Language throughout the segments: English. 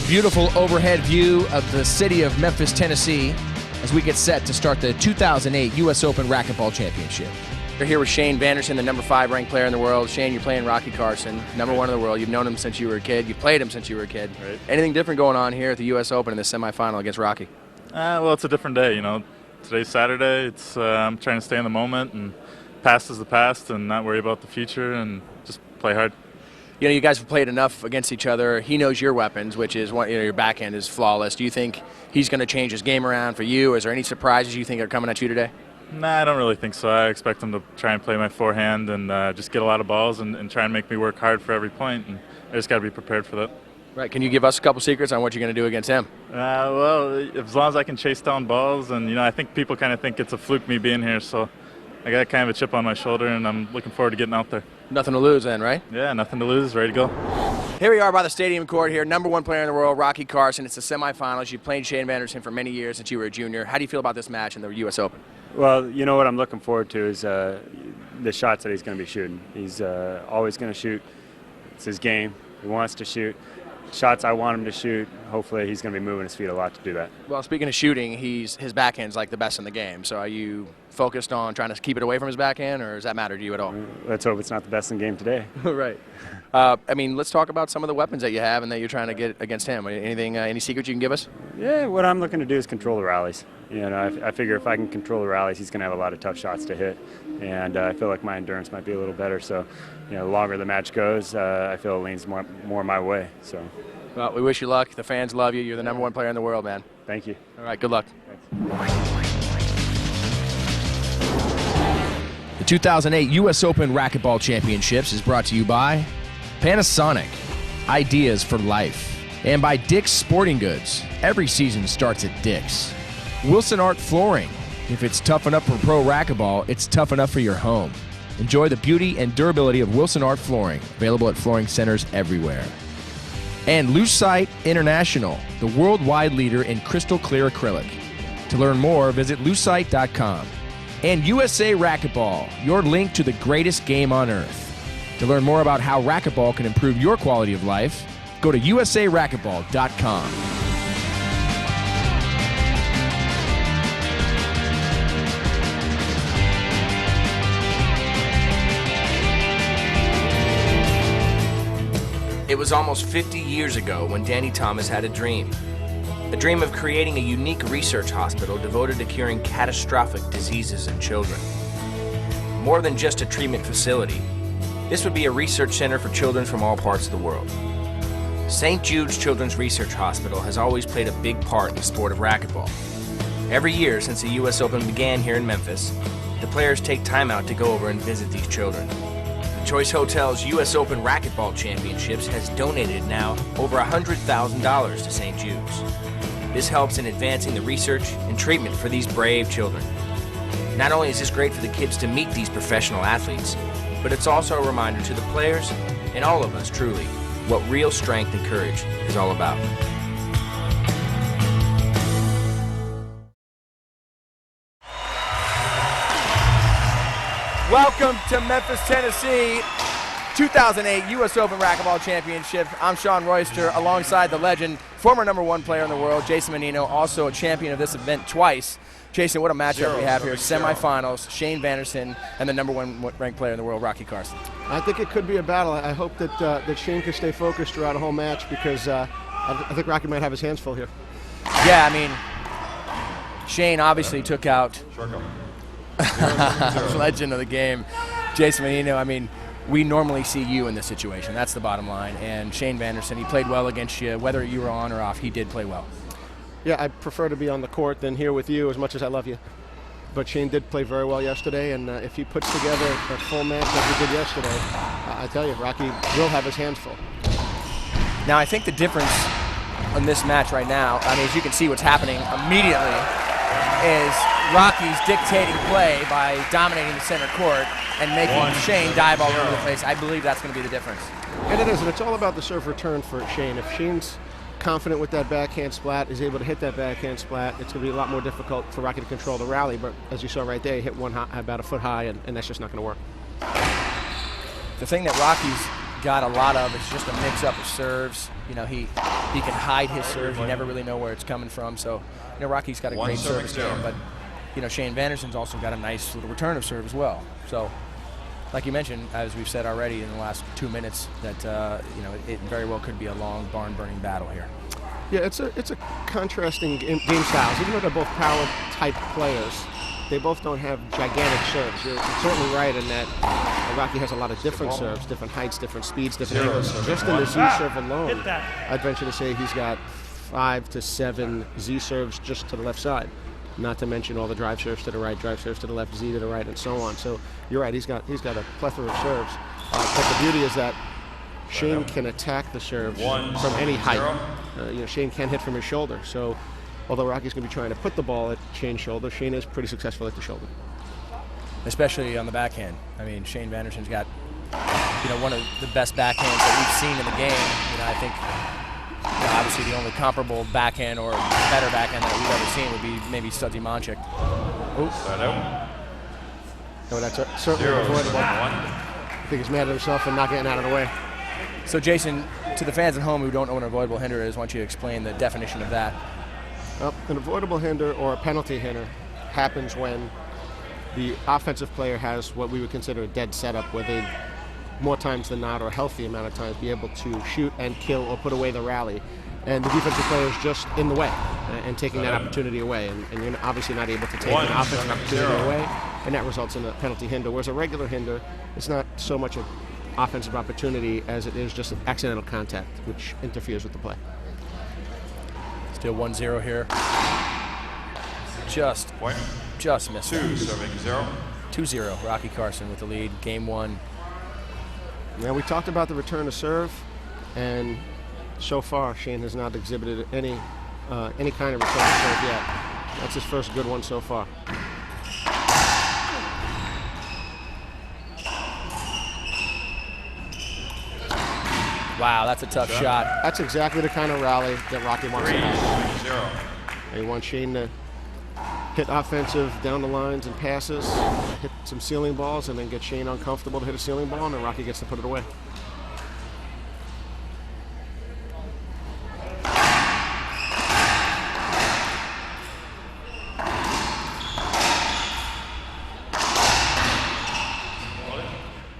Beautiful overhead view of the city of Memphis, Tennessee, as we get set to start the 2008 U.S. Open Racquetball Championship. We're here with Shane Vanderson, the number 5 ranked player in the world. Shane, you're playing Rocky Carson, number 1 in the world. You've known him since you were a kid. You've played him since you were a kid. Right. Anything different going on here at the U.S. Open in the semifinal against Rocky? Well, it's a different day, you know. Today's Saturday. It's I'm trying to stay in the moment, and past is the past, and not worry about the future, and just play hard. You know, you guys have played enough against each other. He knows your weapons, which is your backhand is flawless. Do you think he's going to change his game around for you? Is there any surprises you think are coming at you today? Nah, I don't really think so. I expect him to try and play my forehand and just get a lot of balls and try and make me work hard for every point, and I just got to be prepared for that. Right. Can you give us a couple secrets on what you're going to do against him? Well, as long as I can chase down balls, and, you know, I think people kind of think it's a fluke me being here, so I got kind of a chip on my shoulder, and I'm looking forward to getting out there. Nothing to lose then, right? Yeah, nothing to lose. Ready to go. Here we are by the stadium court here. Number 1 player in the world, Rocky Carson. It's the semifinals. You've played Shane Vanderson for many years since you were a junior. How do you feel about this match in the U.S. Open? Well, you know what I'm looking forward to is the shots that he's going to be shooting. He's always going to shoot. It's his game. He wants to shoot. Shots I want him to shoot. Hopefully he's going to be moving his feet a lot to do that. Well, speaking of shooting, his backhand's like the best in the game. So are you focused on trying to keep it away from his backhand, or does that matter to you at all? Let's hope it's not the best in the game today. Right. I mean, let's talk about some of the weapons that you have and that you're trying to get against him. Anything, any secrets you can give us? Yeah, what I'm looking to do is control the rallies. You know, I figure if I can control the rallies, he's going to have a lot of tough shots to hit, and I feel like my endurance might be a little better. So, you know, the longer the match goes, I feel it leans more my way. So. Well, we wish you luck. The fans love you. You're the number 1 player in the world, man. Thank you. All right, good luck. Thanks. The 2008 U.S. Open Racquetball Championships is brought to you by Panasonic, ideas for life, and by Dick's Sporting Goods. Every season starts at Dick's. Wilson Art Flooring. If it's tough enough for pro racquetball, it's tough enough for your home. Enjoy the beauty and durability of Wilson Art Flooring, available at flooring centers everywhere. And Lucite International, the worldwide leader in crystal clear acrylic. To learn more, visit lucite.com. And USA Racquetball, your link to the greatest game on earth. To learn more about how racquetball can improve your quality of life, go to usaracquetball.com. It was almost 50 years ago when Danny Thomas had a dream of creating a unique research hospital devoted to curing catastrophic diseases in children. More than just a treatment facility, this would be a research center for children from all parts of the world. St. Jude's Children's Research Hospital has always played a big part in the sport of racquetball. Every year since the U.S. Open began here in Memphis, the players take time out to go over and visit these children. The Choice Hotel's U.S. Open Racquetball Championships has donated now over $100,000 to St. Jude's. This helps in advancing the research and treatment for these brave children. Not only is this great for the kids to meet these professional athletes, but it's also a reminder to the players and all of us, truly, what real strength and courage is all about. Welcome to Memphis, Tennessee, 2008 U.S. Open Racquetball Championship. I'm Sean Royster, alongside the legend, former number 1 player in the world, Jason Menino, also a champion of this event twice. Jason, what a matchup we have here. Semifinals, Shane Vanderson, and the number 1 ranked player in the world, Rocky Carson. I think it could be a battle. I hope that that Shane can stay focused throughout a whole match, because I think Rocky might have his hands full here. Yeah, I mean, Shane obviously took out legend of the game, Jason Menino. I mean, we normally see you in this situation. That's the bottom line. And Shane Vanderson, he played well against you. Whether you were on or off, he did play well. Yeah, I prefer to be on the court than here with you, as much as I love you. But Shane did play very well yesterday, and if he puts together a full match like he did yesterday, I tell you, Rocky will have his hands full. Now, I think the difference in this match right now, I mean, as you can see what's happening immediately, is Rocky's dictating play by dominating the center court. and making Shane dive all over the place. I believe that's going to be the difference. And it is, and it's all about the serve return for Shane. If Shane's confident with that backhand splat, is able to hit that backhand splat, it's going to be a lot more difficult for Rocky to control the rally. But as you saw right there, he hit one about a foot high, and that's just not going to work. The thing that Rocky's got a lot of is just a mix-up of serves. You know, he can hide his serves. You never really know where it's coming from. So, you know, Rocky's got a great service game, but, you know, Shane Vanderson's also got a nice little return of serve as well. So, like you mentioned, as we've said already in the last 2 minutes, that you know, it very well could be a long, barn-burning battle here. Yeah, it's a contrasting game styles. Even though they're both power-type players, they both don't have gigantic serves. You're certainly right in that Rocky has a lot of different serves, different heights, different speeds, different angles. Just in the Z serve alone, I'd venture to say he's got 5 to 7 Z serves just to the left side. Not to mention all the drive serves to the right, drive serves to the left, Z to the right, and so on. So you're right, he's got a plethora of serves. But the beauty is that Shane can attack the serves from any height. You know, Shane can hit from his shoulder. So although Rocky's going to be trying to put the ball at Shane's shoulder, Shane is pretty successful at the shoulder. Especially on the backhand. I mean, Shane Vanderson's got, you know, one of the best backhands that we've seen in the game. You know, I think, you know, obviously the only comparable backhand or better backhand that we've ever seen would be maybe Stutzy Monchik. No, that's certainly avoidable. I think he's mad at himself for not getting out of the way. So, Jason, to the fans at home who don't know what an avoidable hinder is, I want you to explain the definition of that. Well, an avoidable hinder or a penalty hinder happens when the offensive player has what we would consider a dead setup, where they, more times than not, or a healthy amount of times, be able to shoot and kill or put away the rally. And the defensive player is just in the way and taking that opportunity away. And you're obviously not able to take an offensive opportunity away, and that results in a penalty hinder. Whereas a regular hinder, it's not so much an offensive opportunity as it is just an accidental contact, which interferes with the play. Still 1-0 here. Just missed. 2-0. Rocky Carson with the lead. Game 1. Now, we talked about the return to serve, and so far Shane has not exhibited any kind of return to serve yet. That's his first good one so far. Wow, that's a tough shot. That's exactly the kind of rally that Rocky wants to have. He wants Shane to hit offensive down the lines and passes, hit some ceiling balls, and then get Shane uncomfortable to hit a ceiling ball, and then Rocky gets to put it away.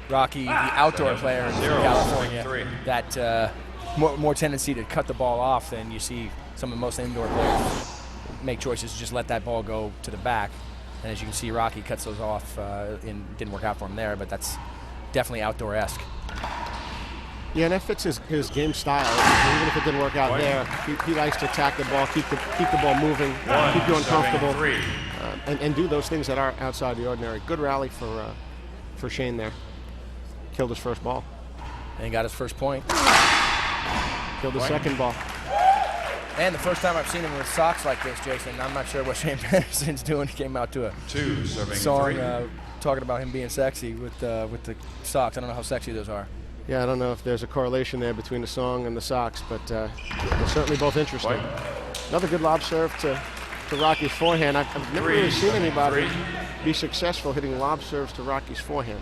Rocky, the outdoor player in California, that more tendency to cut the ball off than you see some of the most indoor players make choices to just let that ball go to the back. And as you can see, Rocky cuts those off and didn't work out for him there, but that's definitely outdoor-esque. Yeah, and that fits his game style. Even if it didn't work out there, he likes to attack the ball, keep the ball moving, keep you uncomfortable, and do those things that are outside the ordinary. Good rally for Shane there. Killed his first ball. And he got his first point. Killed his second ball. And the first time I've seen him with socks like this, Jason. I'm not sure what Shane Vanderson's doing. He came out to a song talking about him being sexy with the socks. I don't know how sexy those are. Yeah, I don't know if there's a correlation there between the song and the socks, but they're certainly both interesting. Another good lob serve to Rocky's forehand. I've never really seen anybody be successful hitting lob serves to Rocky's forehand.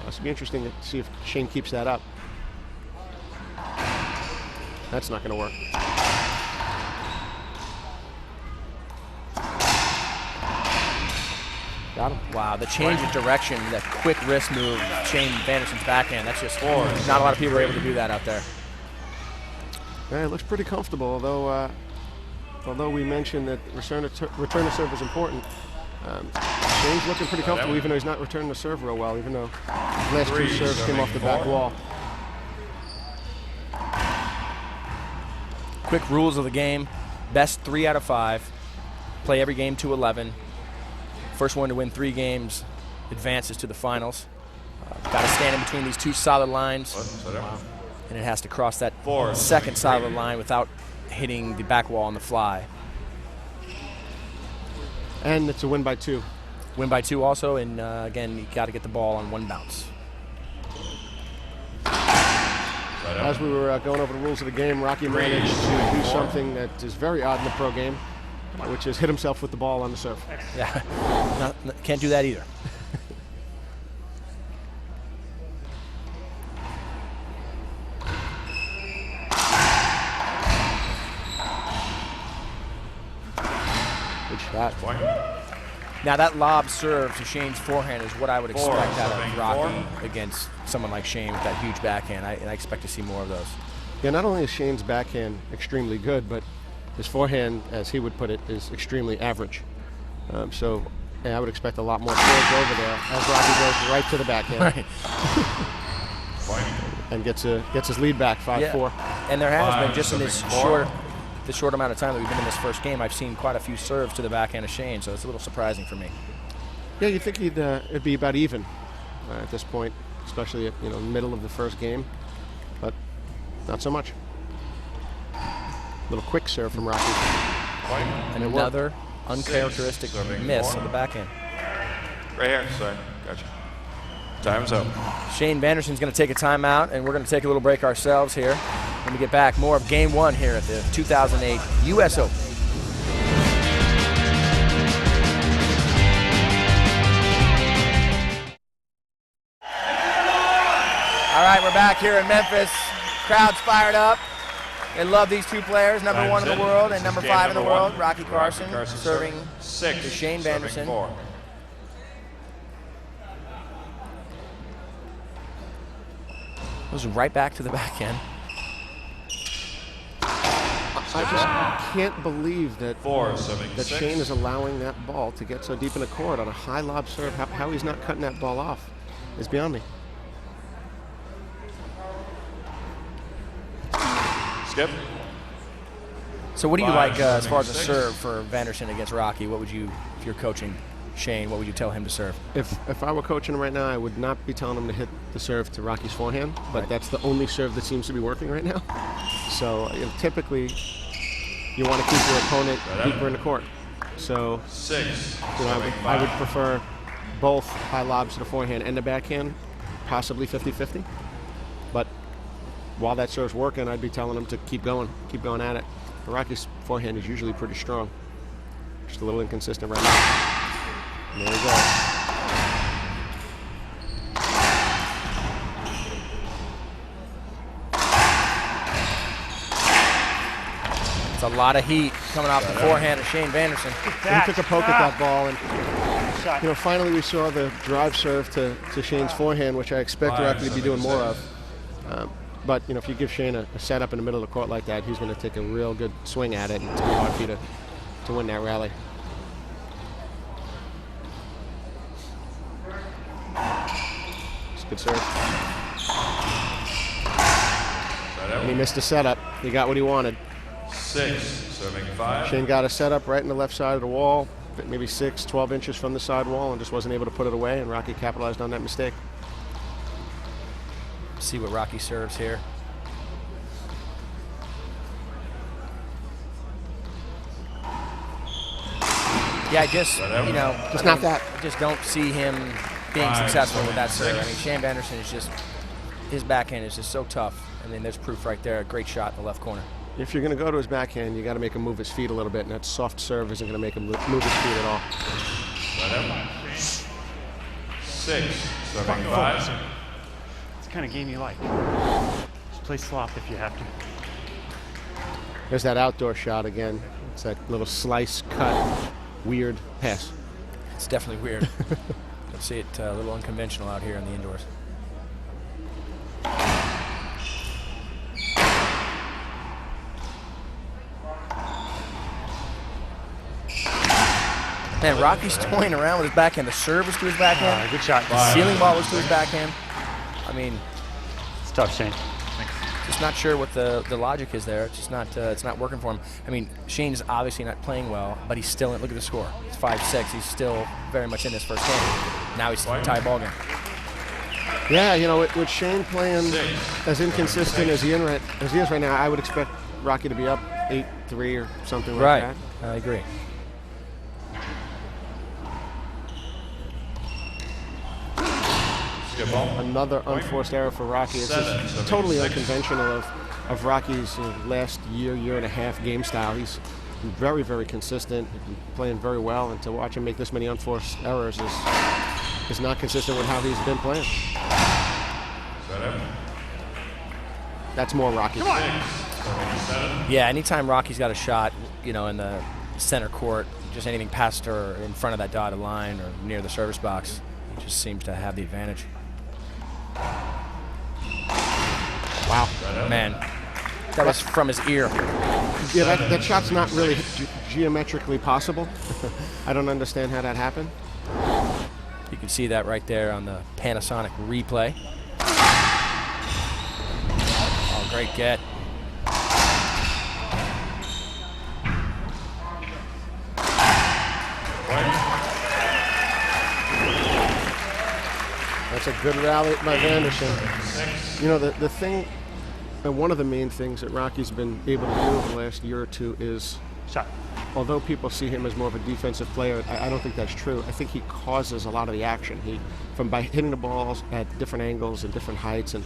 It's be interesting to see if Shane keeps that up. That's not going to work. Got him. Wow, the change of direction, that quick wrist move, Shane Vanderson's backhand, that's just not a lot of people are able to do that out there. Yeah, it looks pretty comfortable, although we mentioned that return to serve is important. Shane's looking pretty comfortable, even though he's not returning the serve real well, even though his last two serves came off the back wall. Quick rules of the game: best 3 out of 5. Play every game to 11. First one to win 3 games advances to the finals. Got to stand in between these 2 solid lines, and it has to cross that second solid line without hitting the back wall on the fly. And it's a win by 2. Win by 2 also, and again, you got to get the ball on one bounce. As we were going over the rules of the game, Rocky managed to do something that is very odd in the pro game, which is hit himself with the ball on the serve. Yeah, can't do that either. Good shot. Now that lob serve to Shane's forehand is what I would expect out of Rocky against someone like Shane with that huge backhand. I expect to see more of those. Yeah, not only is Shane's backhand extremely good, but his forehand, as he would put it, is extremely average. So I would expect a lot more serves over there as Rocky goes right to the backhand. Right. And gets his lead back 5-4. Yeah. And there has been, just in this short amount of time that we've been in this first game, I've seen quite a few serves to the backhand of Shane, so it's a little surprising for me. Yeah, you'd think it'd be about even at this point, especially at the middle of the first game, but not so much. Little quick serve from Rocky. And another uncharacteristic miss of the backhand. Right here, sorry, gotcha. Time's up. Shane Vanderson's going to take a timeout, and we're going to take a little break ourselves here. When we get back, more of Game 1 here at the 2008 U.S. Open. All right, we're back here in Memphis. Crowd's fired up. They love these two players, number 1 in the world and number 5 in the world. Rocky Carson serving to Shane Vanderson. Goes right back to the backhand. I just can't believe that Shane is allowing that ball to get so deep in the court on a high lob serve. How he's not cutting that ball off is beyond me. Skip. So what do you like as far as a serve for Vanderson against Rocky? What would you, if you're coaching Shane, what would you tell him to serve? If I were coaching him right now, I would not be telling him to hit the serve to Rocky's forehand, but that's the only serve that seems to be working right now. So typically, you want to keep your opponent deeper in the court. So I would prefer both high lobs to the forehand and the backhand, possibly 50-50. But while that serve's working, I'd be telling him to keep going at it. The Rocky's forehand is usually pretty strong. Just a little inconsistent right now. And there we go. It's a lot of heat coming off the forehand of Shane Vanderson. He took a poke at that ball, and finally we saw the drive serve to Shane's forehand, which I expect Rocky to be doing more of. But if you give Shane a setup in the middle of the court like that, he's going to take a real good swing at it, and it's going to be hard for you to win that rally. It's a good serve. And he missed a setup. He got what he wanted. 6, serving 5. Shane got a setup right in the left side of the wall, maybe 12 inches from the side wall, and just wasn't able to put it away, and Rocky capitalized on that mistake. See what Rocky serves here. Yeah, I just not that. I just don't see him being successful with that serve. I mean, Shane Vanderson is just, his backhand is just so tough. I mean, there's proof right there. A great shot in the left corner. If you're going to go to his backhand, you got to make him move his feet a little bit, and that soft serve isn't going to make him move his feet at all. 6, serving 5. It's the kind of game you like. Just play slop if you have to. There's that outdoor shot again. It's that little slice, cut, weird pass. It's definitely weird. You'll see it a little unconventional out here in the indoors. Man, Rocky's toying around with his backhand. The serve was to his backhand. Good shot. The ceiling ball was to his backhand. I mean, It's tough, Shane. just not sure what the logic is there. It's just not it's not working for him. I mean, Shane's obviously not playing well, but he's still in. Look at the score. It's 5-6. He's still very much in this first game. Now he's in a tie ball game. Yeah, with Shane playing as inconsistent as he is right now, I would expect Rocky to be up 8-3 or something like that. I agree. Another unforced error for Rocky. It's just totally unconventional of Rocky's last year and a half game style. He's very, very consistent, playing very well, and to watch him make this many unforced errors is not consistent with how he's been playing. That's more Rocky. Yeah, anytime Rocky's got a shot, in the center court, just anything past or in front of that dotted line or near the service box, he just seems to have the advantage. Wow. Man, that was from his ear. Yeah, that shot's not really geometrically possible. I don't understand how that happened. You can see that right there on the Panasonic replay. Oh, great get. That's a good rally by Vanderson. The thing, and one of the main things that Rocky's been able to do over the last year or two is, although people see him as more of a defensive player, I don't think that's true. I think he causes a lot of the action. By hitting the balls at different angles and different heights, and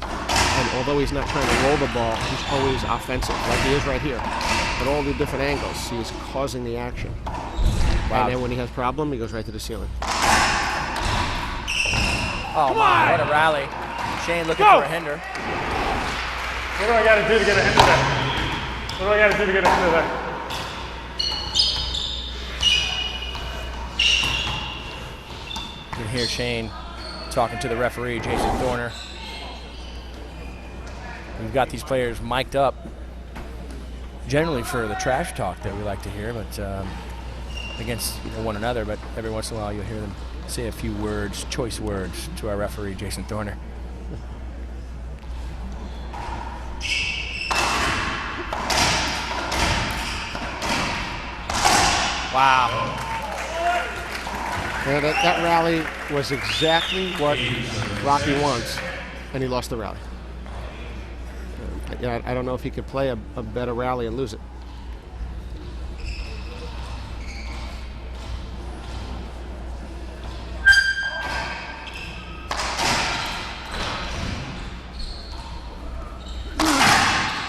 although he's not trying to roll the ball, he's always offensive, like he is right here. At all the different angles, he's causing the action. Wow. And then when he has a problem, he goes right to the ceiling. Oh, my, what a rally. Shane looking for a hinder. What do I got to do to get a hinder there? What do I got to do to get a hinder there? You can hear Shane talking to the referee, Jason Thorner. We've got these players mic'd up, generally for the trash talk that we like to hear, but against one another, but every once in a while you'll hear them say a few words, choice words, to our referee, Jason Thorner. Wow. Yeah, that rally was exactly what Rocky wants, and he lost the rally. I don't know if he could play a better rally and lose it.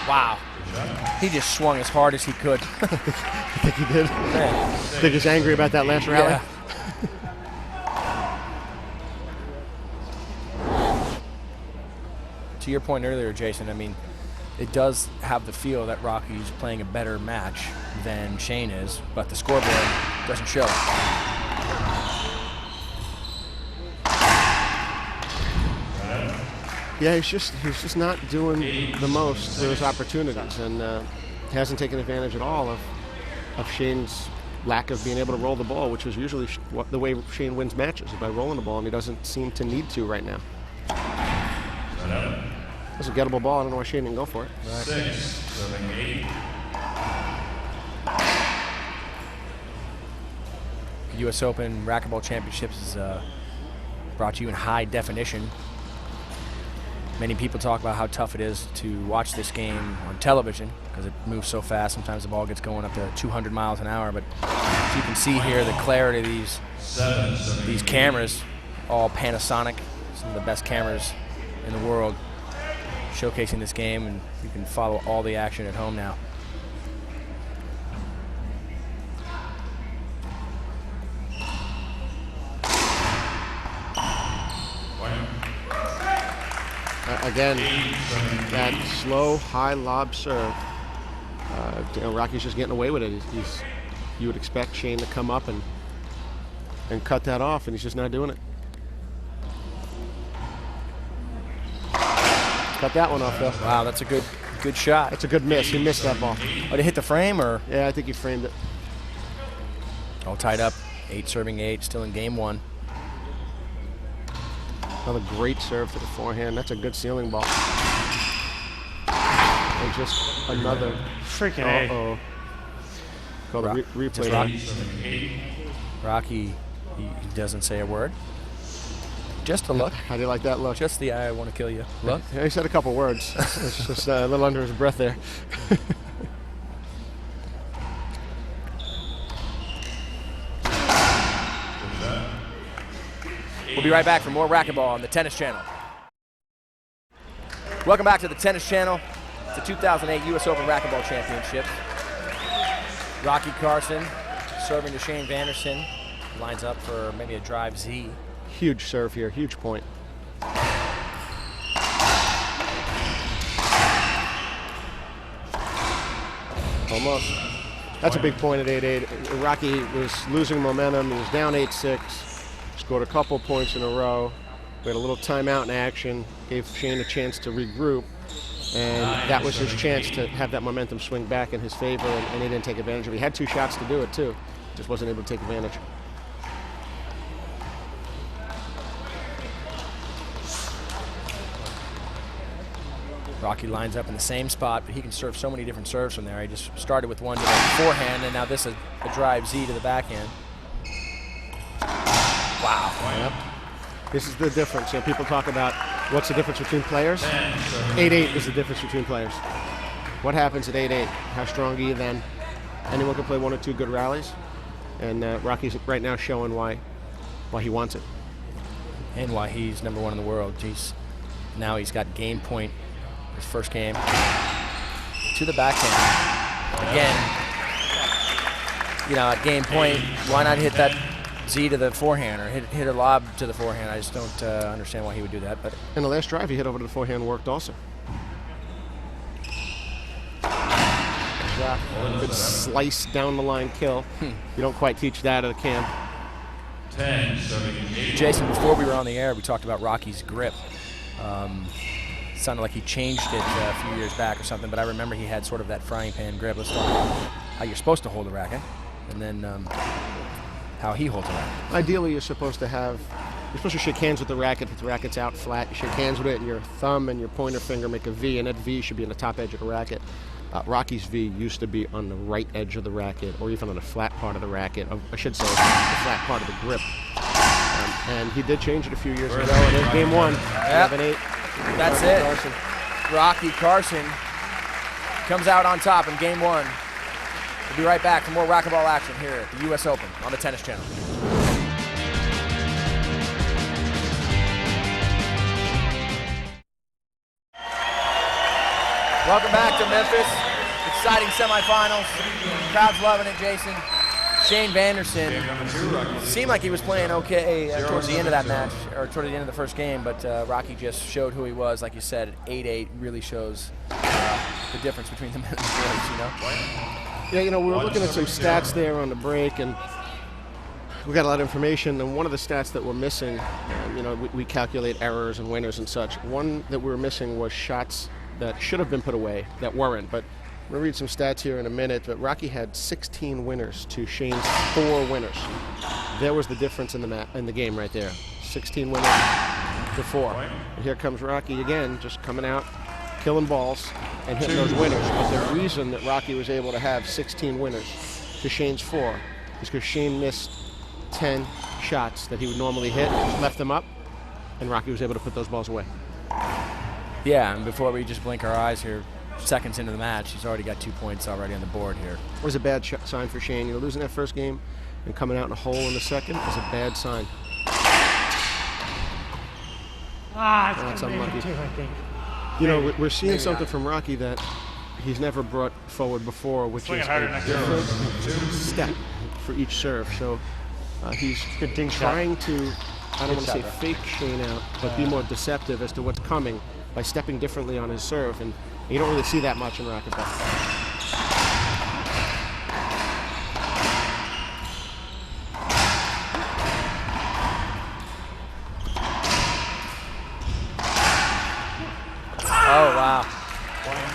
Wow. He just swung as hard as he could. I think he did. Man. I think he's angry about that last rally. Yeah. To your point earlier, Jason, it does have the feel that Rocky's playing a better match than Shane is, but the scoreboard doesn't show. Yeah, he's just not doing the most with his opportunities, and hasn't taken advantage at all of Shane's lack of being able to roll the ball, which was usually the way Shane wins matches, by rolling the ball, and he doesn't seem to need to right now. That's a gettable ball. I don't know why Shane didn't go for it. Right. 6, 7, 8. U.S. Open Racquetball Championships is brought to you in high definition. Many people talk about how tough it is to watch this game on television because it moves so fast. Sometimes the ball gets going up to 200 miles an hour. But as you can see here, the clarity of these cameras, all Panasonic, some of the best cameras in the world, showcasing this game, and you can follow all the action at home now. Again, that slow, high lob serve. Rocky's just getting away with it. You would expect Shane to come up and cut that off, and he's just not doing it. Cut that one off, though. Wow, that's a good shot. That's a good miss. He missed that ball. Oh, did it hit the frame, or? Yeah, I think he framed it. All tied up. 8 serving 8, still in game 1. Another great serve to the forehand. That's a good ceiling ball. And just another. Freaking Uh-oh. Call the replay. Rocky, he doesn't say a word. Just a look. How do you like that look? Just the I want to kill you look. Yeah, he said a couple words. It's just a little under his breath there. We'll be right back for more Racquetball on the Tennis Channel. Welcome back to the Tennis Channel. It's the 2008 U.S. Open Racquetball Championship. Carson serving to Shane Vanderson. Lines up for maybe a drive Z. Huge serve here, huge point. Almost. That's a big point at 8-8. Rocky was losing momentum. He was down 8-6. Scored a couple points in a row. We had a little timeout in action. Gave Shane a chance to regroup. And that was his chance to have that momentum swing back in his favor, and he didn't take advantage of it. He had 2 shots to do it, too. Just wasn't able to take advantage. Rocky lines up in the same spot, but he can serve so many different serves from there. He just started with one to the forehand, and now this is a drive Z to the backhand. Wow. Yep. This is the difference. You know, people talk about what's the difference between players. 8-8 is the difference between players. What happens at 8-8? How strong are you then? Anyone can play 1 or 2 good rallies, and Rocky's right now showing why he wants it. And why he's number 1 in the world. Now he's got game point. His first game to the backhand. Again, at game point, why not hit that Z to the forehand or hit a lob to the forehand? I just don't understand why he would do that. But in the last drive, he hit over to the forehand, worked also. Good slice down the line kill. You don't quite teach that at a camp. Jason, before we were on the air, we talked about Rocky's grip. Sounded like he changed it a few years back or something, but I remember he had sort of that frying pan grip. Let's talk about how you're supposed to hold a racket, and then how he holds a racket. Ideally, you're supposed to shake hands with the racket if the racket's out flat. You shake hands with it, and your thumb and your pointer finger make a V, and that V should be on the top edge of the racket. Rocky's V used to be on the right edge of the racket, or even on the flat part of the racket. I should say the flat part of the grip. And he did change it a few years ago, and in game 1, 11-8. That's it. Carson. Carson comes out on top in game 1. We'll be right back for more racquetball action here at the U.S. Open on the Tennis Channel. Welcome back to Memphis. Exciting semifinals. Crowd's loving it, Jason. Shane Vanderson seemed like he was playing okay towards the end of that match, or toward the end of the first game, but Rocky just showed who he was. Like you said, 8-8 really shows the difference between the men and the boys, Yeah, we were looking at some stats there on the break, and we got a lot of information, and one of the stats that we're missing, we calculate errors and winners and such. One that we were missing was shots that should have been put away that weren't, but we'll read some stats here in a minute, but Rocky had 16 winners to Shane's 4 winners. There was the difference in the game right there. 16 winners to 4. And here comes Rocky again, just coming out, killing balls, and hitting those winners. But the reason that Rocky was able to have 16 winners to Shane's 4 is because Shane missed 10 shots that he would normally hit, left them up, and Rocky was able to put those balls away. Yeah, and before we just blink our eyes here, seconds into the match, he's already got 2 points already on the board here. It was a bad sign for Shane. Losing that first game and coming out in a hole in the second is a bad sign. That's unlucky. We're seeing something from Rocky that he's never brought forward before, which is a different step for each serve. So he's trying to, I don't want to say fake Shane out, but be more deceptive as to what's coming by stepping differently on his serve. And you don't really see that much in racquetball. Oh, wow.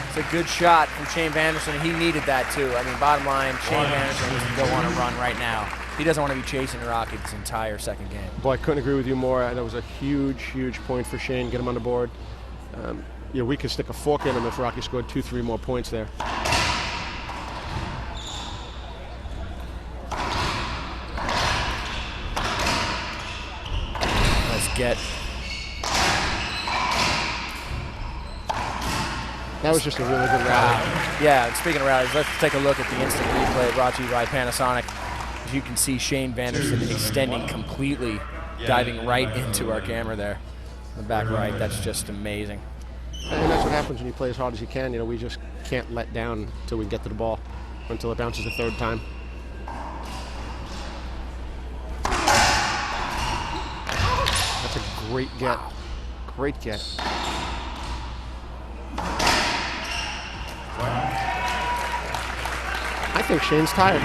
It's a good shot from Shane Vanderson. He needed that, too. I mean, bottom line, Shane Vanderson needs to go on a run right now. He doesn't want to be chasing Rocky this entire second game. Boy, I couldn't agree with you more. That was a huge, huge point for Shane. Get him on the board. We could stick a fork in him if Rocky scored 2-3 more points there. Let's get. That was just a really good rally. Yeah, speaking of rallies, let's take a look at the instant replay brought to you by Panasonic. As you can see, Shane Vanderson extending completely, diving right into our camera there. The back right, that's just amazing. And that's what happens when you play as hard as you can. You know, we just can't let down until we get to the ball, until it bounces a third time. That's a great get. Great get. I think Shane's tired.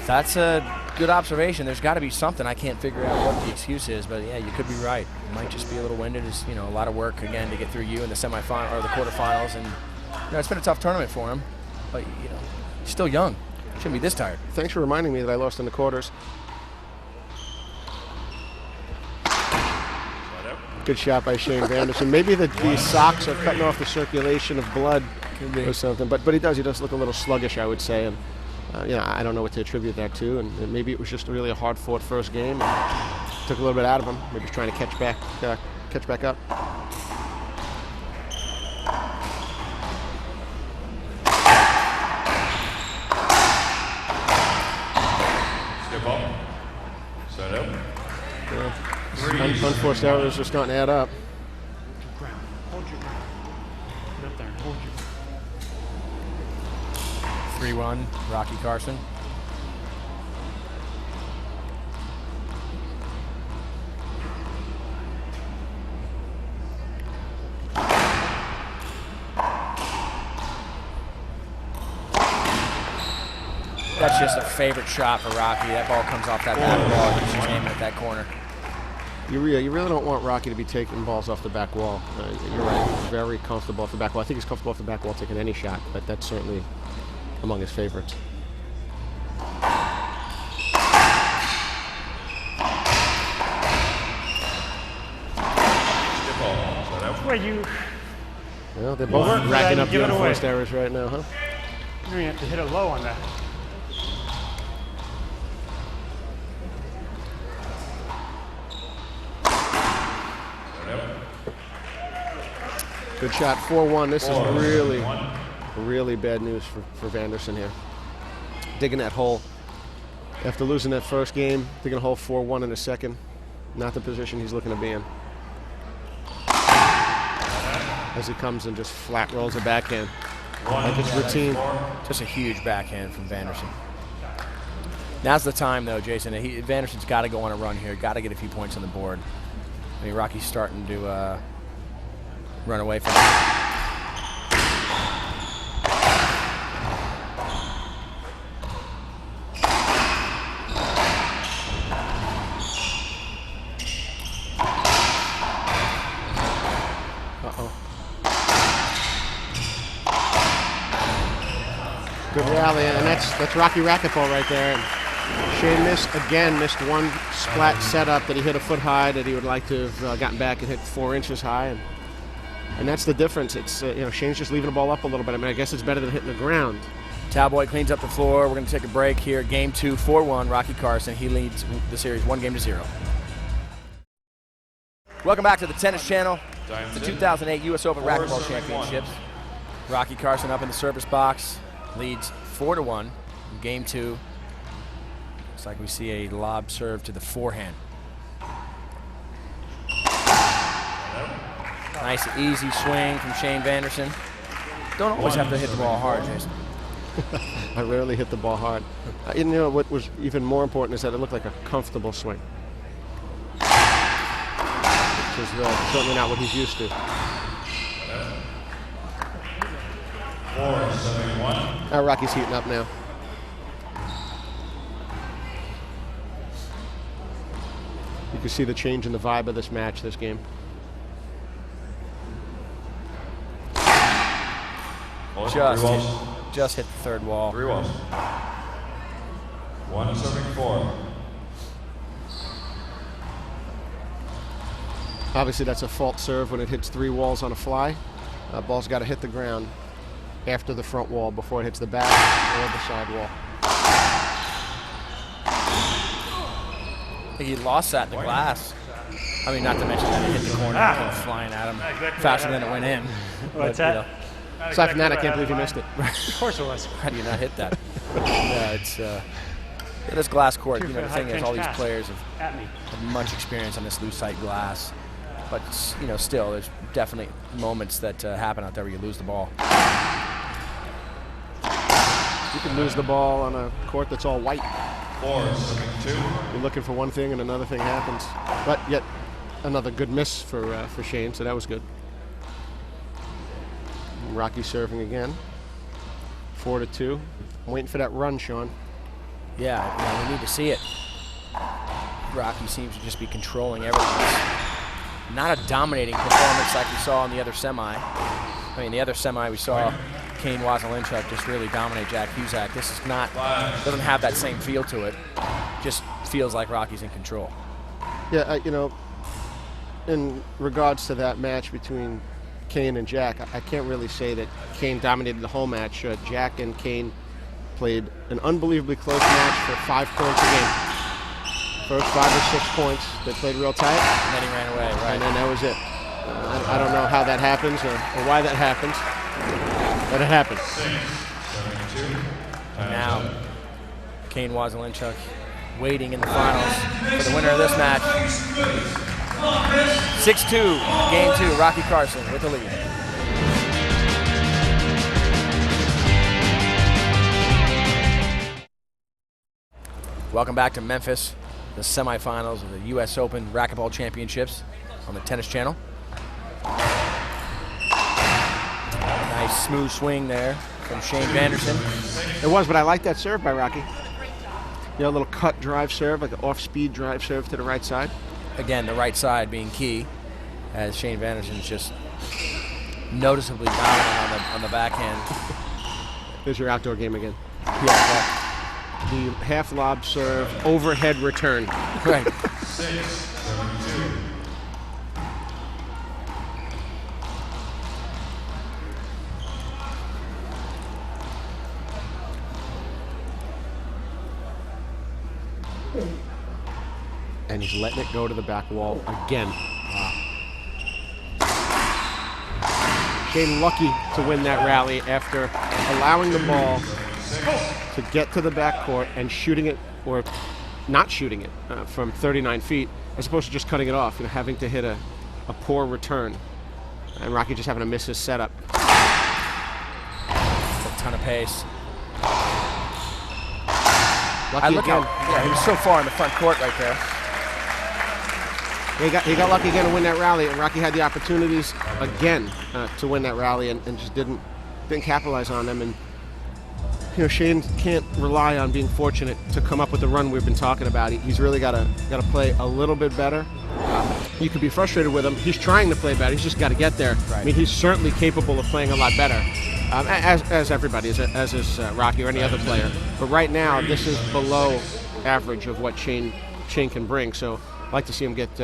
That's a good observation. There's got to be something. I can't figure out what the excuse is, but yeah, you could be right. It might just be a little winded. It's, you know, a lot of work again to get through you in the semifinal or the quarterfinals, and you know, it's been a tough tournament for him. But you know, he's still young. Shouldn't be this tired. Thanks for reminding me that I lost in the quarters. Good shot by Shane Vanderson. Maybe these socks are cutting off the circulation of blood or something, but he does look a little sluggish, I would say, and you know, I don't know what to attribute that to, and maybe it was just really a hard-fought first game. Took a little bit out of him. Maybe he's trying to catch back up. Skip ball. Set up. Unforced errors are starting to add up. Hold your ground. Get up there and hold your ground. 3-1, Rocky Carson. That's just a favorite shot for Rocky. That ball comes off that back wall. He's just aiming at that corner. You really don't want Rocky to be taking balls off the back wall. You're right. He's very comfortable off the back wall. I think he's comfortable off the back wall taking any shot, but that's certainly among his favorites. Where you Well, they're both racking up the unforced errors right now, huh? you're gonna have to hit it low on that. Good shot, 4-1. This is really bad news for Vanderson here. Digging that hole. After losing that first game, digging a hole 4-1 in the second. Not the position he's looking to be in. As he comes and just flat rolls a backhand. Like it's routine. Just a huge backhand from Vanderson. Now's the time, though, Jason. Vanderson's got to go on a run here. Got to get a few points on the board. I mean, Rocky's starting to run away from it. Good rally, and that's Rocky Racquetball right there. And Shane missed one splat setup that he hit a foot high that he would like to have gotten back and hit 4 inches high, and that's the difference. It's you know, Shane's just leaving the ball up a little bit. I mean, I guess it's better than hitting the ground. Cowboy cleans up the floor. We're going to take a break here. Game 2, 4-1, Rocky Carson. He leads the series 1-0. Welcome back to the Tennis Channel. It's the 2008 U.S. Open Racquetball Championships. Rocky Carson up in the service box. Leads 4-1 in Game 2. Looks like we see a lob serve to the forehand. Nice easy swing from Shane Vanderson. Don't always have to hit the ball hard, Jason. I rarely hit the ball hard. You know what was even more important is that it looked like a comfortable swing, which is certainly not what he's used to. 4-7-1. Rocky's heating up now. You can see the change in the vibe of this match, this game. Just hit the third wall. 3 walls. 1-7-4. Obviously, that's a fault serve when it hits 3 walls on a fly. Ball's got to hit the ground after the front wall before it hits the back or the side wall. I think he lost that in the glass. I mean, not to mention that it hit the corner and came flying at him faster than it went in. What's that? Aside from that, I can't believe you missed it. Of course it was. How do you not hit that? Yeah, it's this glass court. You know, the thing is, all these players have At me. much experience on this lucite glass. But, you know, still, there's definitely moments that happen out there where you lose the ball. You can lose the ball on a court that's all white. 4-2. You're looking for one thing and another thing happens. But yet another good miss for Shane, so that was good. Rocky serving again. 4-2. I'm waiting for that run, Sean. Yeah, you know, we need to see it. Rocky seems to just be controlling everything. Not a dominating performance like we saw in the other semi. I mean, the other semi we saw Kane Wazelinchuk just really dominate Jack Cusack. This is not, doesn't have that same feel to it. Just feels like Rocky's in control. Yeah, you know, in regards to that match between Kane and Jack, I can't really say that Kane dominated the whole match. Jack and Kane played an unbelievably close match for 5 points a game. First 5 or 6 points, they played real tight. And then he ran away, right? And then that was it. I don't know how that happens or why that happens, but it happened. Now, Kane Wazelinchuk waiting in the finals for the winner of this match. 6-2, game 2, Rocky Carson with the lead. Welcome back to Memphis, the semifinals of the U.S. Open Racquetball Championships on the Tennis Channel. Nice smooth swing there from Shane Vanderson. It was, but I like that serve by Rocky. You know, a little cut drive serve, like an off-speed drive serve to the right side. Again, the right side being key, as Shane Vanderson's just noticeably dominant on the backhand. There's your outdoor game again. Yeah, The half lob serve, overhead return. right. 6-2. And he's letting it go to the back wall again. Wow. Shane lucky to win that rally after allowing the ball to get to the backcourt and shooting it, or not shooting it, from 39 feet, as opposed to just cutting it off, you know, having to hit a poor return. And Rocky just having to miss his setup. A ton of pace. Lucky Look again. how, he was so far in the front court right there. He got lucky again to win that rally, and Rocky had the opportunities again to win that rally and just didn't capitalize on them. And you know, Shane can't rely on being fortunate to come up with the run we've been talking about. He's really got to play a little bit better. You could be frustrated with him. He's trying to play better. He's just got to get there. Right. I mean, he's certainly capable of playing a lot better, as everybody, as is Rocky or any other player. But right now, this is below average of what Shane can bring. So I'd like to see him get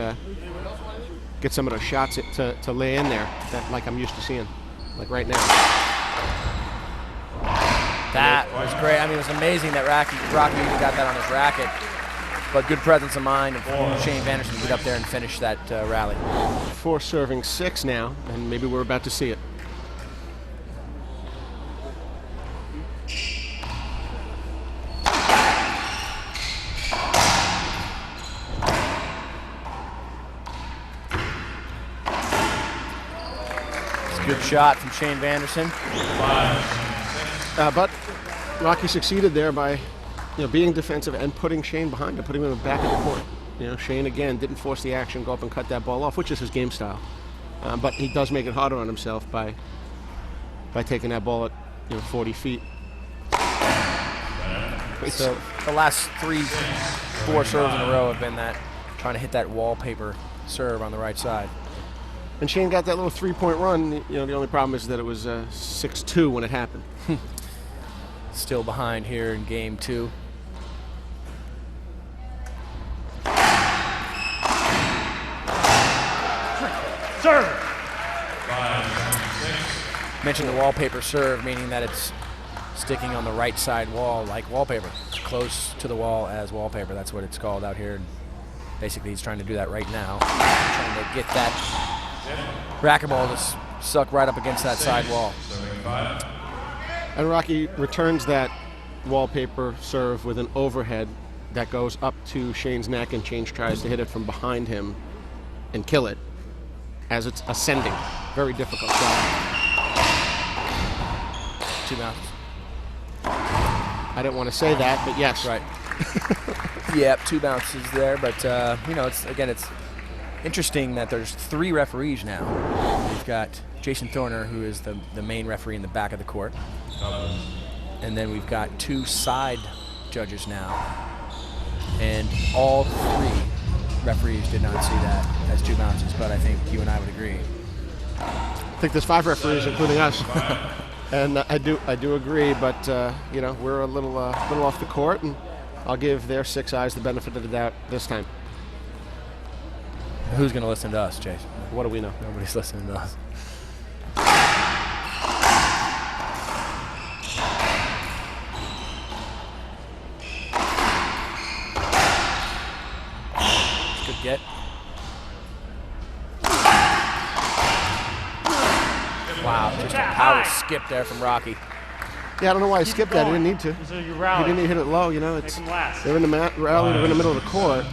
some of those shots to lay in there, that like I'm used to seeing, like right now. That was great. I mean, it was amazing that Rocky even got that on his racket. But good presence of mind of Shane Vanderson to get up there and finish that rally. 4 serving 6 now, and maybe we're about to see it. Good shot from Shane Vanderson. But Rocky succeeded there by, being defensive and putting Shane behind him, putting him in the back of the court. Shane again didn't force the action, go up and cut that ball off, which is his game style. But he does make it harder on himself by taking that ball at 40 feet. So the last 3-4 serves in a row have been that trying to hit that wallpaper serve on the right side. And Shane got that little 3-point run. The only problem is that it was 6-2 when it happened. Still behind here in game 2. Serve. Mentioned the wallpaper serve, meaning that it's sticking on the right side wall like wallpaper. It's close to the wall as wallpaper. That's what it's called out here. And basically, he's trying to do that right now. Trying to get that racquetball to suck right up against that side wall. And Rocky returns that wallpaper serve with an overhead that goes up to Shane's neck, and Shane tries to hit it from behind him and kill it. as it's ascending. Very difficult shot. 2 bounces. I didn't want to say that, but yes. Right. Yep, 2 bounces there, but it's interesting that there's 3 referees now. We've got Jason Thorner, who is the main referee in the back of the court, and then we've got 2 side judges now, and all 3 referees did not see that as 2 bounces, but I think you and I would agree. I think there's 5 referees, including us. And I do agree, but we're a little off the court, and I'll give their 6 eyes the benefit of the doubt this time. Who's going to listen to us, Chase? What do we know? Nobody's listening to us. Good get. Wow, just a power skip there from Rocky. Yeah, I don't know why he skipped that. He didn't need to. So you He rally. didn't need to hit it low. They're in the rally. They're in the middle of the court.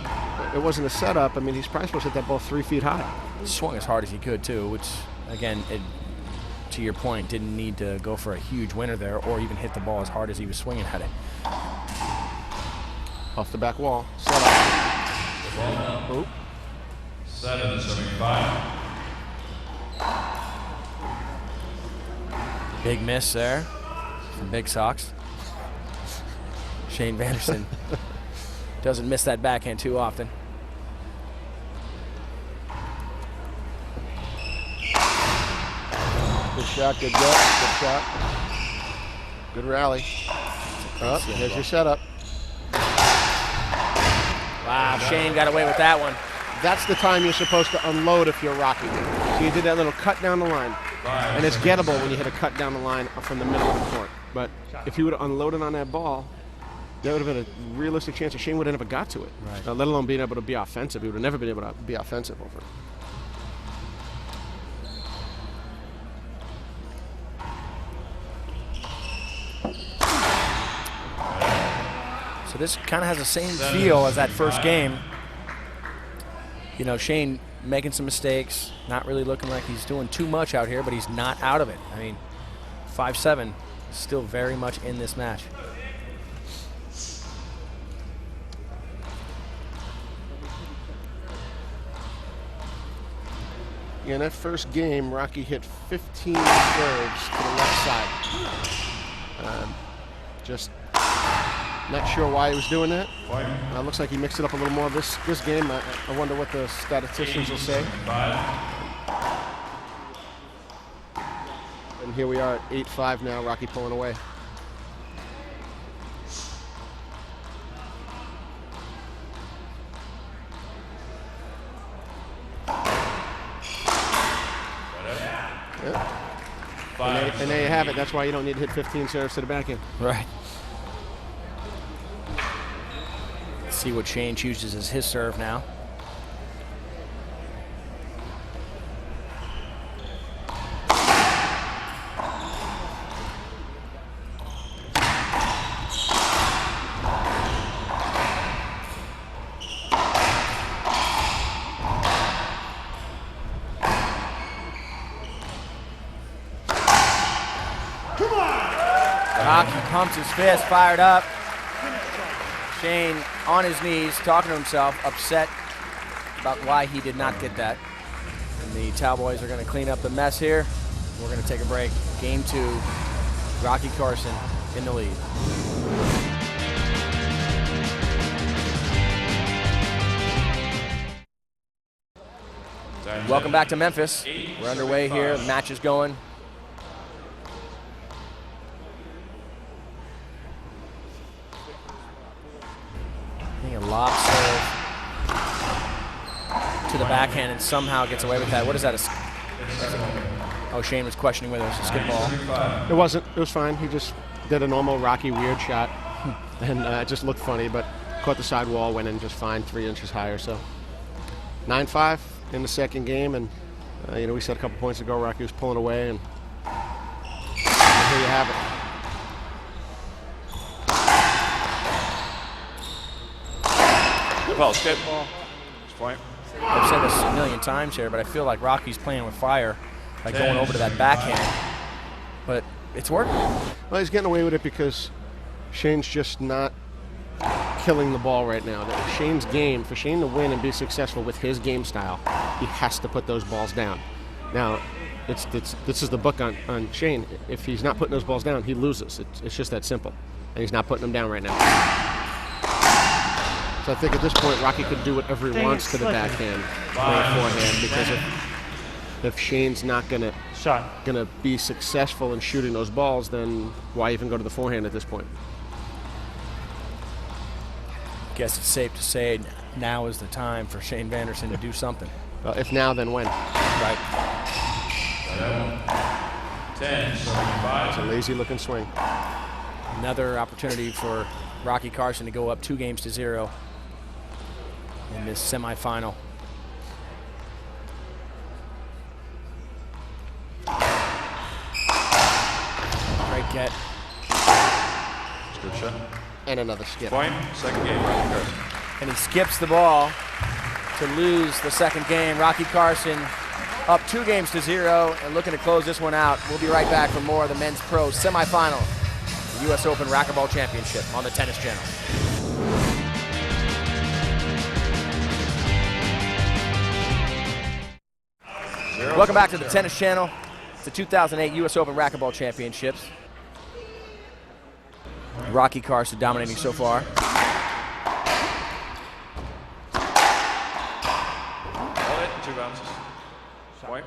It wasn't a setup. I mean, he's probably supposed to hit that ball 3 feet high. Swung as hard as he could, too, which, again, to your point, didn't need to go for a huge winner there or even hit the ball as hard as he was swinging at it. Off the back wall. Setup. Oh. 7-75. Big miss there from Big Sox. Shane Vanderson doesn't miss that backhand too often. Good shot, good get, good shot. Good rally. Oh, here's your setup. Wow, Shane got away with that one. That's the time you're supposed to unload if you're Rocky. So you did that little cut down the line. And it's gettable when you hit a cut down the line from the middle of the court. But if you would have unloaded on that ball, there would have been a realistic chance that Shane would have never got to it. Right. Let alone being able to be offensive. He would have never been able to be offensive over it. So this kind of has the same feel as that first game. You know, Shane making some mistakes, not really looking like he's doing too much out here, but he's not out of it. I mean, 5-7, still very much in this match. In that first game, Rocky hit 15 serves to the left side. Just not sure why he was doing that. Looks like he mixed it up a little more this game. I wonder what the statisticians will say. And here we are at 8-5 now, Rocky pulling away. And there you have it. That's why you don't need to hit 15 serves to the backhand. Right. Let's see what Shane chooses as his serve now. Rocky pumps his fist, fired up. Shane on his knees, talking to himself, upset about why he did not get that. And the Cowboys are going to clean up the mess here. We're going to take a break. Game 2, Rocky Carson in the lead. Welcome back to Memphis. We're underway here. The match is going. A lob serve to the backhand and somehow gets away with that. What is that? Oh, Shane was questioning whether it was a skip ball. It wasn't. It was fine. He just did a normal Rocky weird shot. And it just looked funny, but caught the side wall, went in just fine, 3 inches higher. So 9-5 in the second game. And, we said a couple points ago Rocky was pulling away. And here you have it. Well, skip ball. Point. I've said this a million times here, but I feel like Rocky's playing with fire, like going over to that backhand. But it's working. Well, he's getting away with it because Shane's just not killing the ball right now. Shane's game, for Shane to win and be successful with his game style, he has to put those balls down. Now, this is the book on Shane. If he's not putting those balls down, he loses. It's just that simple. And he's not putting them down right now. So I think at this point, Rocky could do whatever he wants to the backhand or forehand, because if Shane's not gonna be successful in shooting those balls, then why even go to the forehand at this point? Guess it's safe to say now is the time for Shane Vanderson to do something. Well, if now, then when? Right. 10, It's a lazy-looking swing. Another opportunity for Rocky Carson to go up 2-0 in this semifinal. Great get. Good shot. And another skip. Point, second game, Rocky Carson. And he skips the ball to lose the second game. Rocky Carson up 2-0 and looking to close this one out. We'll be right back for more of the Men's Pro semifinal, the U.S. Open Racquetball Championship on the Tennis Channel. Welcome back to the Tennis Channel. It's the 2008 U.S. Open Racquetball Championships. Rocky Carson dominating so far. Hold it, 2 bounces. Point.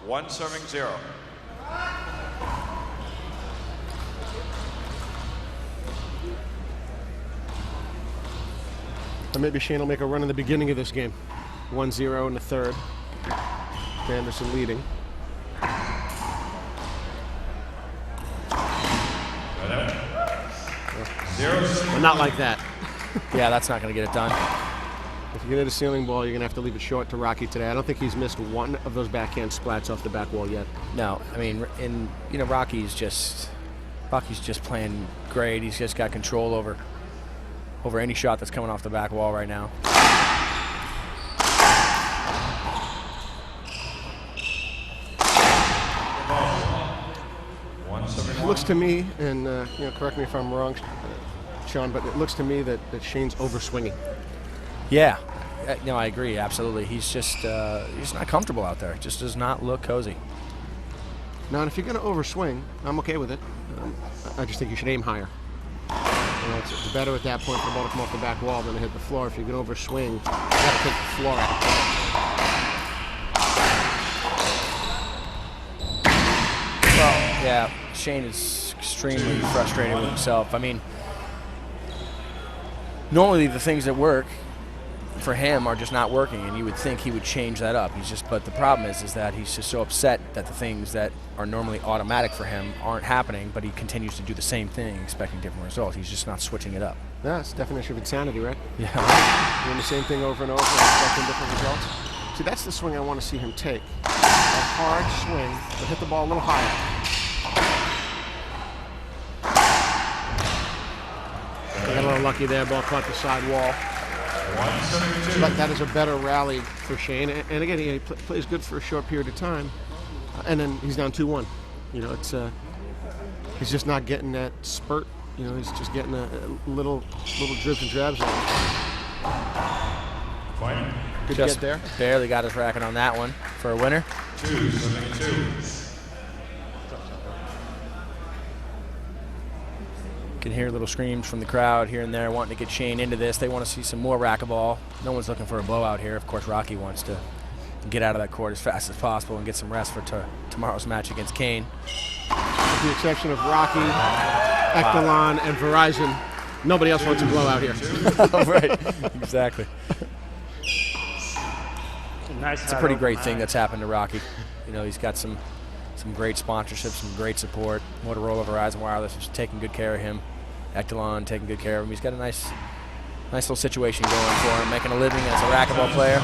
1 serving 0. Or maybe Shane will make a run in the beginning of this game. 1-0 in the third. Vanderson leading. But not like that. Yeah, that's not going to get it done. If you get at a ceiling ball, you're going to have to leave it short to Rocky today. I don't think he's missed one of those backhand splats off the back wall yet. No, I mean, Rocky's just playing great. He's just got control over any shot that's coming off the back wall right now. It looks to me, and correct me if I'm wrong, Sean, but it looks to me that Shane's overswinging. Yeah, no, I agree, absolutely. He's just he's not comfortable out there. It just does not look cozy. Now, and if you're going to overswing, I'm okay with it. I just think you should aim higher. It's better at that point for the ball to come off the back wall than to hit the floor. If you're going to overswing, you got to take the floor out. Well, yeah, Shane is extremely frustrated with himself. I mean, normally the things that work for him are just not working, and you would think he would change that up. But the problem is that he's just so upset that the things that are normally automatic for him aren't happening, but he continues to do the same thing, expecting different results. He's just not switching it up. Yeah, it's the definition of insanity, right? Yeah. Doing the same thing over and over and expecting different results. See, that's the swing I want to see him take. A hard swing, but hit the ball a little higher. Got a little lucky there, ball caught the side wall. But that is a better rally for Shane. And again, he plays good for a short period of time. And then he's down 2-1. It's he's just not getting that spurt. He's just getting a little dribs and drabs on him. Good Just get there. Barely got his racket on that one for a winner. 2, serving 2. Can hear little screams from the crowd here and there wanting to get Shane into this. They want to see some more racquetball. No one's looking for a blowout here. Of course, Rocky wants to get out of that court as fast as possible and get some rest for tomorrow's match against Kane. With the exception of Rocky, Echelon, and Verizon, nobody else wants a blowout here. Right, exactly. Nice. It's a pretty great thing that's happened to Rocky. He's got some great sponsorship, some great support. Motorola, Verizon Wireless is taking good care of him. Echelon taking good care of him. He's got a nice little situation going for him, making a living as a racquetball player,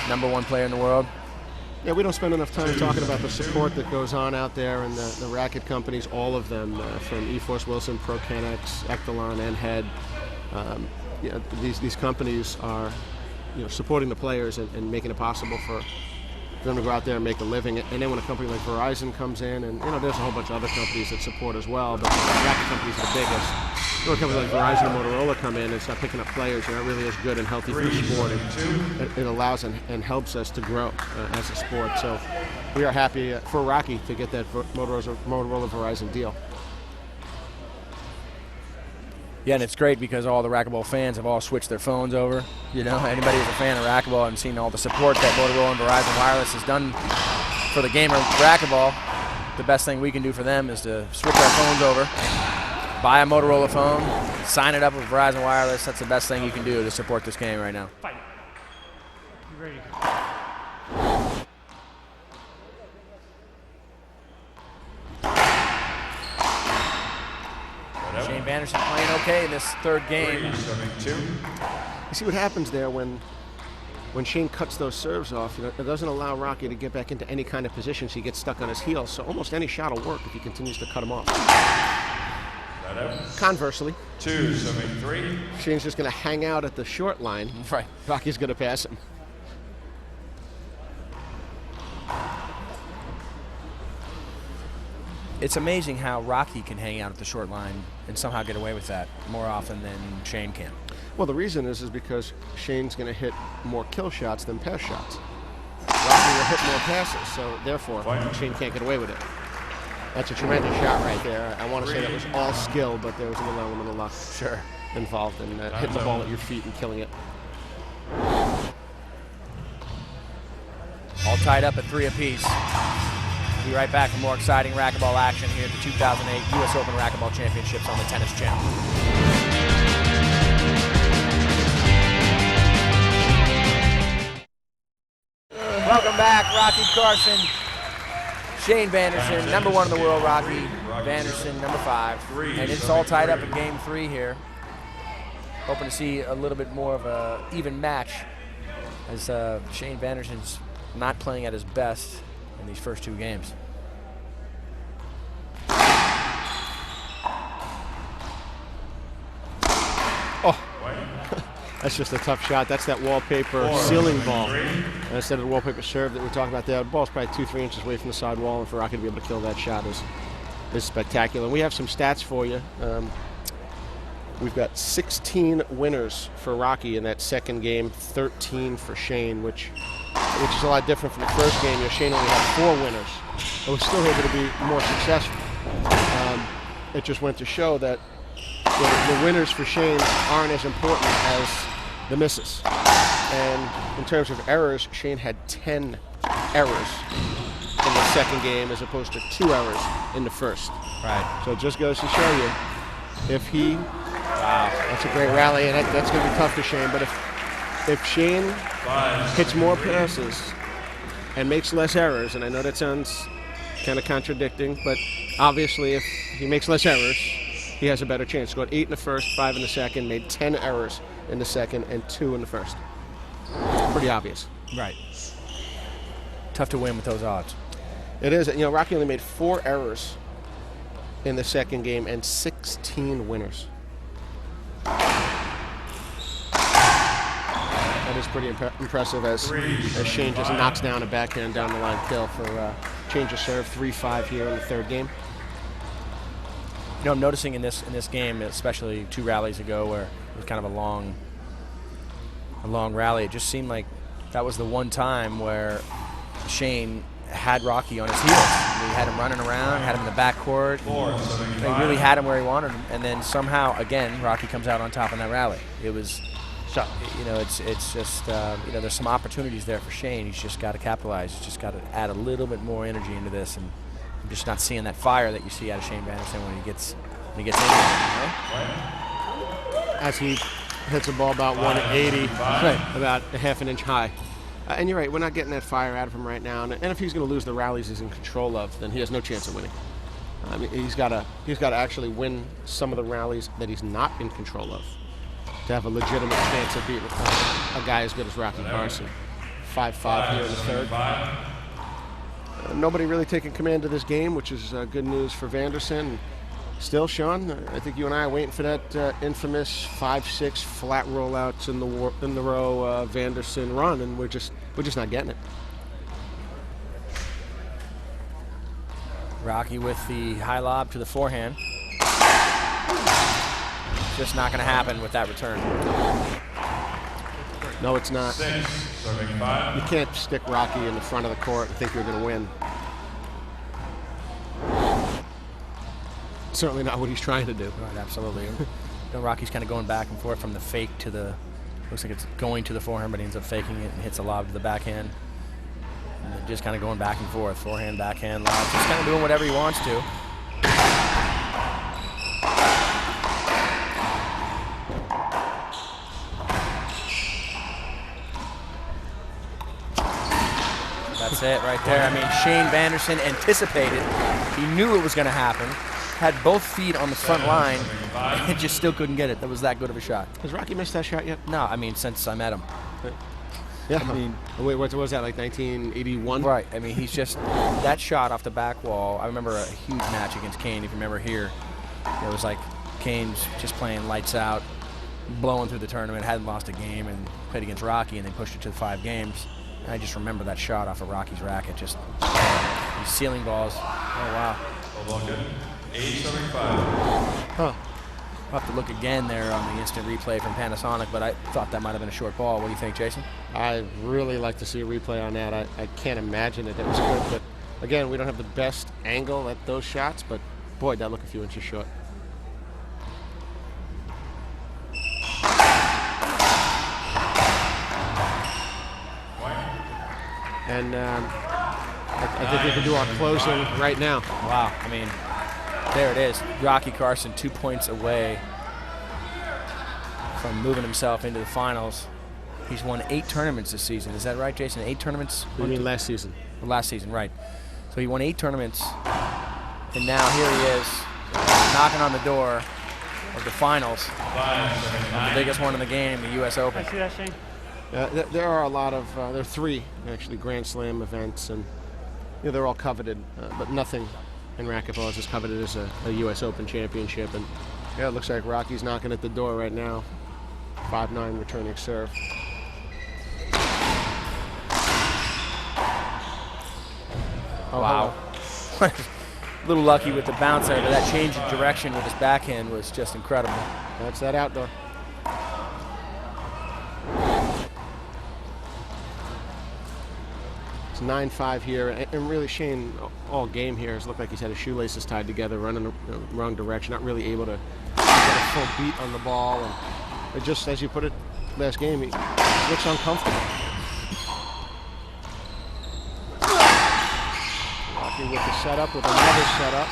#1 player in the world. Yeah, we don't spend enough time talking about the support that goes on out there, and the racket companies, all of them, from eForce Wilson, ProCanex, Echelon, and Head. These companies are supporting the players and making it possible for them to go out there and make a living. And then when a company like Verizon comes in, and there's a whole bunch of other companies that support as well, but the racket companies are the biggest. When a company like Verizon and Motorola come in and start picking up players, it really is good and healthy for the sport. It allows and helps us to grow as a sport. So we are happy for Rocky to get that Motorola Verizon deal. Yeah, and it's great because all the racquetball fans have all switched their phones over. Anybody who's a fan of racquetball and seen all the support that Motorola and Verizon Wireless has done for the game of racquetball, the best thing we can do for them is to switch our phones over, buy a Motorola phone, sign it up with Verizon Wireless. That's the best thing you can do to support this game right now. Fight. You ready? Shane Vanderson playing okay in this third game. You see what happens there when Shane cuts those serves off, it doesn't allow Rocky to get back into any kind of position, so he gets stuck on his heels. So almost any shot will work if he continues to cut him off. Conversely, 2-3. Shane's just going to hang out at the short line. Right. Rocky's going to pass him. It's amazing how Rocky can hang out at the short line and somehow get away with that more often than Shane can. Well, the reason is because Shane's going to hit more kill shots than pass shots. Rocky will hit more passes, so therefore Shane can't get away with it. That's a tremendous shot right there. I want to say that was all skill, but there was a little element of luck involved in hitting the ball at your feet and killing it. All tied up at 3 apiece. We'll be right back for more exciting racquetball action here at the 2008 U.S. Open Racquetball Championships on the Tennis Channel. Welcome back, Rocky Carson. Shane Vanderson, number 1 in the world, Rocky Vanderson, number 5. And it's all tied up in game 3 here. Hoping to see a little bit more of an even match as Shane Vanderson's not playing at his best in these first 2 games. Oh, that's just a tough shot. That's that wallpaper ceiling ball. Instead of the wallpaper serve that we were talking about there, the ball's probably 2-3 inches away from the side wall, and for Rocky to be able to kill that shot is spectacular. And we have some stats for you. We've got 16 winners for Rocky in that second game, 13 for Shane, which is a lot different from the first game. Shane only had 4 winners, but was still able to be more successful. It just went to show that the winners for Shane aren't as important as the misses. And in terms of errors, Shane had 10 errors in the second game as opposed to 2 errors in the first. Right. So it just goes to show you, if he, that's a great rally, and that's going to be tough to Shane, but if Shane hits more passes and makes less errors, and I know that sounds kind of contradicting, but obviously if he makes less errors, he has a better chance. Scored 8 in the first, 5 in the second, made 10 errors in the second, and 2 in the first. Pretty obvious. Right. Tough to win with those odds. It is. Rocky only made 4 errors in the second game and 16 winners. That is pretty impressive as Shane just knocks down a backhand down the line kill for change of serve, 3-5 here in the third game. I'm noticing in this game, especially 2 rallies ago, where it was kind of a long rally. It just seemed like that was the one time where Shane had Rocky on his heels. He had him running around, had him in the backcourt. He really had him where he wanted him, and then somehow again Rocky comes out on top in that rally. It was, it's just there's some opportunities there for Shane. He's just got to capitalize. He's just got to add a little bit more energy into this, and I'm just not seeing that fire that you see out of Shane Vanderson when he gets in there. As he hits a ball about 180, about a half an inch high. And you're right, we're not getting that fire out of him right now. And if he's going to lose the rallies he's in control of, then he has no chance of winning. I mean, he's got to actually win some of the rallies that he's not in control of to have a legitimate chance of beating a guy as good as Rocky Carson. 5-5 here in the third. Nobody really taking command of this game, which is good news for Vanderson. Still, Sean, I think you and I are waiting for that infamous 5-6 flat rollouts in the row Vanderson run, and we're just not getting it. Rocky with the high lob to the forehand. Just not going to happen with that return. No, it's not. You can't stick Rocky in the front of the court and think you're going to win. Certainly not what he's trying to do. Right, absolutely. Rocky's kind of going back and forth from the fake to the, looks like it's going to the forehand, but he ends up faking it and hits a lob to the backhand. And then just kind of going back and forth, forehand, backhand, lob, just kind of doing whatever he wants to. That's it right there. I mean, Shane Vanderson anticipated. He knew it was going to happen. Had both feet on the front line and just still couldn't get it. That was that good of a shot. Has Rocky missed that shot yet? No, I mean, since I met him. Yeah. I mean, wait, what was that, like 1981? Right. I mean, he's just, that shot off the back wall. I remember a huge match against Kane, if you remember here. It was like Kane's just playing lights out, blowing through the tournament, hadn't lost a game, and played against Rocky, and they pushed it to 5 games. And I just remember that shot off of Rocky's racket, just these ceiling balls. Oh, wow. Huh. I'll have to look again there on the instant replay from Panasonic, but I thought that might have been a short ball. What do you think, Jason? I'd really like to see a replay on that. I can't imagine that was good, but again, we don't have the best angle at those shots, but boy, that looked a few inches short. And I think we can do our closing right now. Wow, I mean, there it is. Rocky Carson 2 points away from moving himself into the finals. He's won 8 tournaments this season. Is that right, Jason? 8 tournaments? You mean last season? Last season, right. So he won 8 tournaments, and now here he is, knocking on the door of the finals, the biggest one in the game, the U.S. Open. I see that, Shane. There are a lot of, there are 3 actually Grand Slam events, and they're all coveted, but nothing in racquetball is as coveted as a U.S. Open championship. And yeah, it looks like Rocky's knocking at the door right now. 5-9 returning serve. Oh, wow. A little lucky with the bounce there, but that change of direction with his backhand was just incredible. That's that outdoor. It's 9-5 here, and really Shane, all game here, has looked like he's had his shoelaces tied together, running the wrong direction, not really able to get a full beat on the ball. And it just, as you put it last game, he looks uncomfortable. Rocky with the setup, with another setup.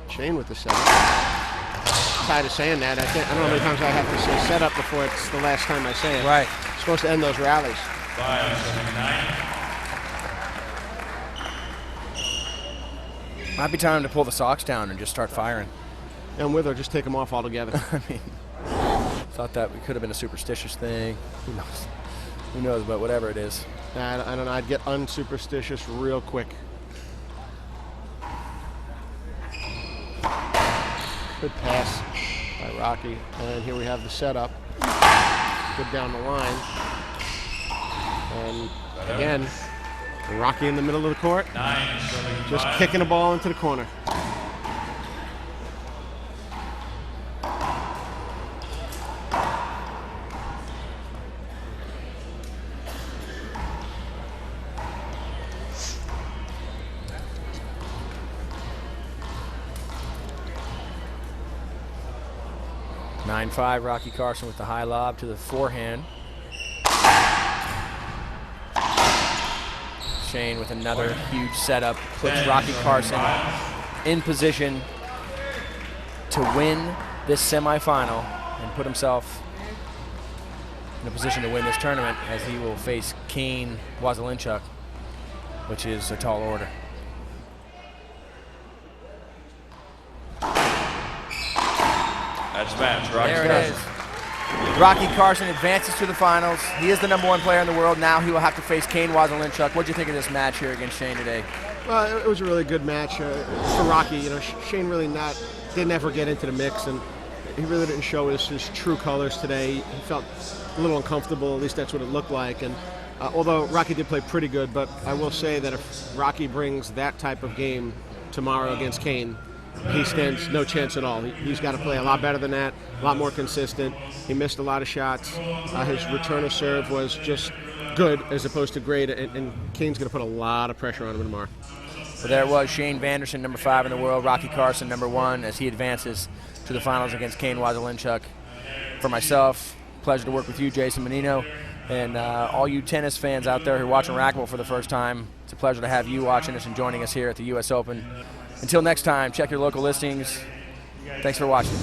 Shane with the setup. I'm tired of saying that. I don't know how many times I have to say setup before it's the last time I say it. Right. It's supposed to end those rallies. 5-7-9. Might be time to pull the socks down and just start firing. And with her, just take them off altogether. I mean, thought that could have been a superstitious thing. Who knows? Who knows, but whatever it is. I don't know. I'd get unsuperstitious real quick. Good pass by Rocky. And here we have the setup. Good down the line. And again, Rocky in the middle of the court. Just kicking the ball into the corner. (9-5) Rocky Carson with the high lob to the forehand. Shane with another huge setup puts Rocky Carson in position to win this semifinal and put himself in a position to win this tournament, as he will face Kane Wazelinchuk, which is a tall order. That's match. Rocky There it Carson. is. Rocky Carson advances to the finals. He is the #1 player in the world. Now he will have to face Kane Wazelinchuk. What do you think of this match here against Shane today? Well, it was a really good match for Rocky. You know, Shane really didn't ever get into the mix, and he really didn't show his true colors today. He felt a little uncomfortable, at least that's what it looked like. And although Rocky did play pretty good, but I will say that if Rocky brings that type of game tomorrow against Kane, he stands no chance at all. He's got to play a lot better than that, a lot more consistent. He missed a lot of shots. His return of serve was just good as opposed to great, and Kane's going to put a lot of pressure on him tomorrow. Well, there was Shane Vanderson, number 5 in the world, Rocky Carson, number 1, as he advances to the finals against Kane Wazelinchuk. For myself, pleasure to work with you, Jason Menino, and all you tennis fans out there who are watching racquetball for the first time. It's a pleasure to have you watching us and joining us here at the U.S. Open. Until next time, check your local listings. Thanks for watching.